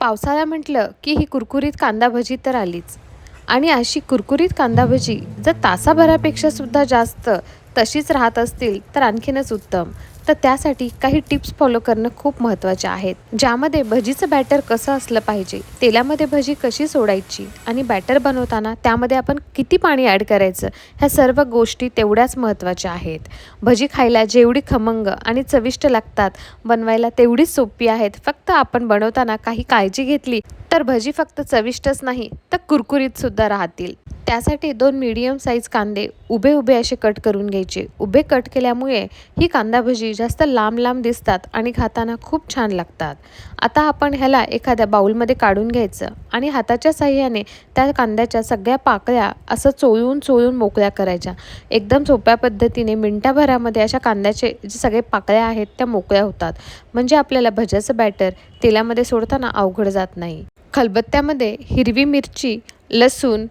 पावसाळा म्हटलं की ही कुरकुरीत कांदा भजी तर आलीच. आणि अशी कुरकुरीत कांदा भजी जर तासाभरापेक्षा सुद्धा जास्त तशीच राहत असतील तर आणखीनच उत्तम. तर त्यासाठी काही टिप्स फॉलो करणं खूप महत्त्वाचे आहेत, ज्यामध्ये भजीचं बॅटर कसं असलं पाहिजे, तेलामध्ये भजी कशी सोडायची आणि बॅटर बनवताना त्यामध्ये आपण किती पाणी ॲड करायचं, ह्या सर्व गोष्टी तेवढ्याच महत्त्वाच्या आहेत. भजी खायला जेवढी खमंग आणि चविष्ट लागतात, बनवायला तेवढीच सोपी आहेत. फक्त आपण बनवताना काही काळजी घेतली तर भजी फक्त चविष्टच नाही तर कुरकुरीत सुद्धा राहतील. त्यासाठी 2 मीडियम साईज कांदे उभे उभे असे कट करून घ्यायचे. उभे कट केल्यामुळे ही कांदा भजी जास्त लांब लांब दिसतात आणि खाताना खूप छान लागतात. आता आपण ह्याला एखाद्या बाउलमध्ये काढून घ्यायचं आणि हाताच्या साहाय्याने त्या कांद्याच्या सगळ्या पाकळ्या असं चोळून चोळून मोकळ्या करायच्या. एकदम सोप्या पद्धतीने मिनटाभरामध्ये अशा कांद्याचे जे सगळे पाकळ्या आहेत त्या मोकळ्या होतात. म्हणजे आपल्याला भज्याचं बॅटर तेलामध्ये सोडताना अवघड जात नाही. खलबत्त्यामध्ये हिरवी मिरची, लसूण,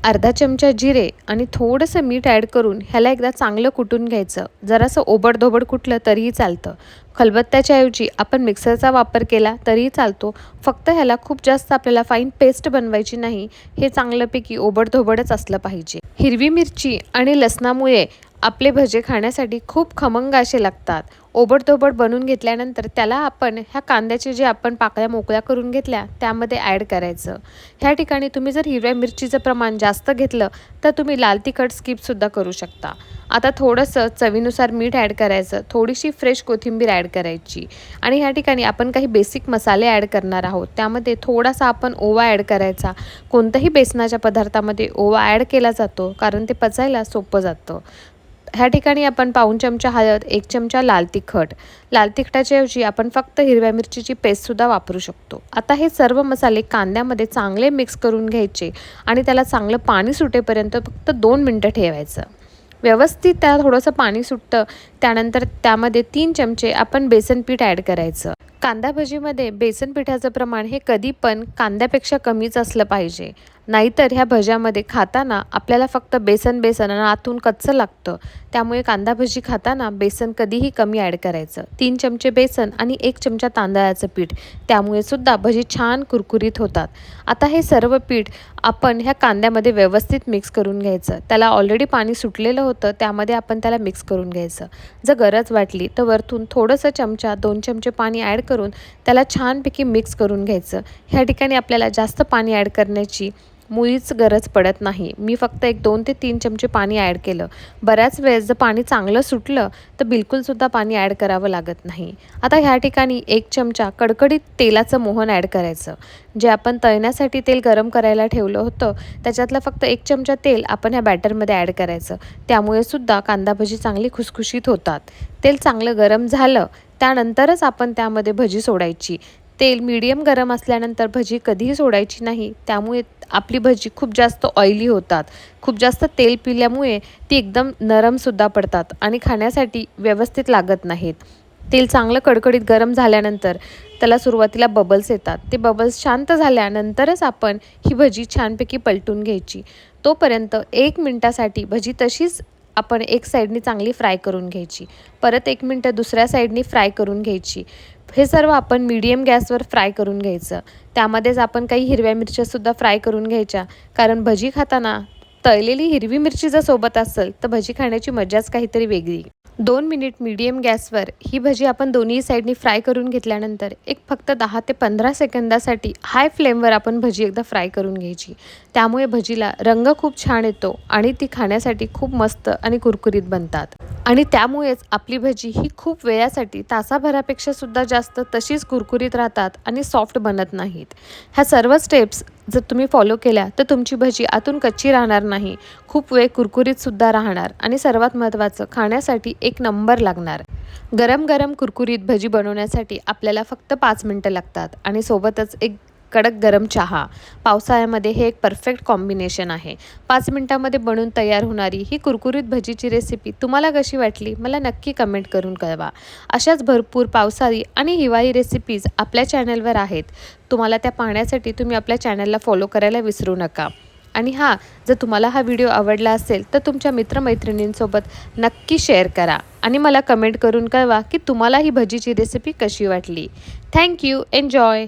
अर्धा चमचा जिरे आणि थोडंसं मीठ ॲड करून ह्याला एकदा चांगलं कुटून घ्यायचं. जरासं ओबडधोबड कुटलं तरीही चालतं. खलबत्त्याच्या ऐवजी आपण मिक्सरचा वापर केला तरीही चालतो. फक्त ह्याला खूप जास्त आपल्याला फाईन पेस्ट बनवायची नाही. हे चांगल्यापैकी ओबडधोबडच असलं पाहिजे. हिरवी मिरची आणि लसणामुळे आपले भजे खाण्यासाठी खूप खमंग असे लागतात. ओबडधोबड बनवून घेतल्यानंतर त्याला आपण ह्या कांद्याचे जे आपण पाकळ्या मोकळ्या करून घेतल्या त्यामध्ये ॲड करायचं. ह्या ठिकाणी तुम्ही जर हिरव्या मिरचीचं प्रमाण जास्त घेतलं तर तुम्ही लाल तिखट स्किपसुद्धा करू शकता. आता थोडंसं चवीनुसार मीठ ॲड करायचं, थोडीशी फ्रेश कोथिंबीर ॲड करायची आणि ह्या ठिकाणी आपण काही बेसिक मसाले ॲड करणार आहोत. त्यामध्ये थोडासा आपण ओवा ॲड करायचा. कोणत्याही बेसनाच्या पदार्थामध्ये ओवा ॲड केला जातो कारण ते पचायला सोपं जातं. ह्या ठिकाणी आपण पाऊण चमचा हळद, 1 चमचा लाल तिखट. लाल तिखटाच्या ऐवजी आपण फक्त हिरव्या मिरचीची पेस्टसुद्धा वापरू शकतो. आता हे सर्व मसाले कांद्यामध्ये चांगले मिक्स करून घ्यायचे आणि त्याला चांगलं पाणी सुटेपर्यंत फक्त 2 मिनटं ठेवायचं. व्यवस्थित त्याला थोडंसं पाणी सुटतं त्यानंतर त्यामध्ये 3 चमचे आपण बेसन पीठ ॲड करायचं. कांदा भजीमध्ये बेसन पिठाचं प्रमाण हे कधी पण कांद्यापेक्षा कमीच असलं पाहिजे. नाहीतर ह्या भज्यामध्ये खाताना आपल्याला फक्त बेसन बेसन आणि आतून कच्चं लागतं. त्यामुळे कांदा भजी खाताना बेसन कधीही कमी ॲड करायचं. 3 चमचे बेसन आणि 1 चमचा तांदळाचं पीठ, त्यामुळे सुद्धा भजी छान कुरकुरीत होतात. आता हे सर्व पीठ आपण ह्या कांद्यामध्ये व्यवस्थित मिक्स करून घ्यायचं. त्याला ऑलरेडी पाणी सुटलेलं होतं, त्यामध्ये आपण त्याला मिक्स करून घ्यायचं. जर गरज वाटली तर वरतून थोडंसं 2 चमचे पाणी ॲड करून त्याला छानपैकी मिक्स करून घ्यायचं. ह्या ठिकाणी आपल्याला जास्त पाणी ॲड करण्याची मुळीच गरज पडत नाही. मी फक्त 2 ते 3 चमचे पाणी ॲड केलं. बऱ्याच वेळेस जर पाणी चांगलं सुटलं तर बिलकुलसुद्धा पाणी ॲड करावं लागत नाही. आता ह्या ठिकाणी 1 चमचा कडकडीत तेलाचं मोहन ॲड करायचं. जे आपण तळण्यासाठी तेल गरम करायला ठेवलं होतं त्याच्यातलं फक्त 1 चमचा तेल आपण ह्या बॅटरमध्ये ॲड करायचं. त्यामुळे सुद्धा कांदा भजी चांगली खुसखुशीत होतात. तेल चांगलं गरम झालं त्यानंतरच आपण त्यामध्ये भजी सोडायची. तेल मीडियम गरम असल्यानंतर भजी कधीही सोडायची नाही. त्यामुळे आपली भजी खूप जास्त ऑइली होतात. खूप जास्त तेल पिल्यामुळे ती एकदम नरमसुद्धा पडतात आणि खाण्यासाठी व्यवस्थित लागत नाहीत. तेल चांगलं कडकडीत गरम झाल्यानंतर त्याला सुरुवातीला बबल्स येतात. ते बबल्स शांत झाल्यानंतरच आपण ही भजी छानपैकी पलटून घ्यायची. तोपर्यंत 1 मिनटासाठी भजी तशीच आपण एक साईडनी चांगली फ्राय करून घ्यायची. परत 1 मिनटं दुसऱ्या साईडनी फ्राय करून घ्यायची. हे सर्व आपण मीडियम गॅसवर फ्राय करून घ्यायचं. त्यामध्येच आपण काही हिरव्या मिरच्यासुद्धा फ्राय करून घ्यायच्या. कारण भजी खाताना तळलेली हिरवी मिरची जर सोबत असेल तर भजी खाण्याची मजाच काहीतरी वेगळी. 2 मिनिट मीडियम गॅसवर ही भजी आपण दोन्ही साईडनी फ्राय करून घेतल्यानंतर एक फक्त 10 ते 15 सेकंदासाठी हाय फ्लेमवर आपण भजी एकदा फ्राय करून घ्यायची. त्यामुळे भजीला रंग खूप छान येतो आणि ती खाण्यासाठी खूप मस्त आणि कुरकुरीत बनतात. आणि त्यामुळेच आपली भजी ही खूप वेळासाठी तासाभरापेक्षा सुद्धा जास्त तशीच कुरकुरीत राहतात आणि सॉफ्ट बनत नाहीत. ह्या सर्व स्टेप्स जर तुम्ही फॉलो केल्या तर तुमची भजी आतून कच्ची राहणार नाही, खूप वेळ कुरकुरीतसुद्धा राहणार आणि सर्वात महत्त्वाचं खाण्यासाठी एक नंबर लागणार. गरम गरम कुरकुरीत भजी बनवण्यासाठी आपल्याला फक्त 5 मिनटं लागतात आणि सोबतच एक कडक गरम चहा. पावसाळ्यामध्ये हे एक परफेक्ट कॉम्बिनेशन आहे. 5 मिनटामध्ये बनून तयार होणारी ही कुरकुरीत भजीची रेसिपी तुम्हाला कशी वाटली मला नक्की कमेंट करून कळवा. अशाच भरपूर पावसाळी आणि हिवाळी रेसिपीज आपल्या चॅनलवर आहेत. तुम्हाला त्या पाहण्यासाठी तुम्ही आपल्या चॅनलला फॉलो करायला विसरू नका. आणि हां, जर तुम्हाला हा व्हिडिओ आवडला असेल तर तुमच्या मित्रमैत्रिणींसोबत नक्की शेअर करा आणि मला कमेंट करून कळवा की तुम्हाला ही भजीची रेसिपी कशी वाटली. थँक्यू. एन्जॉय.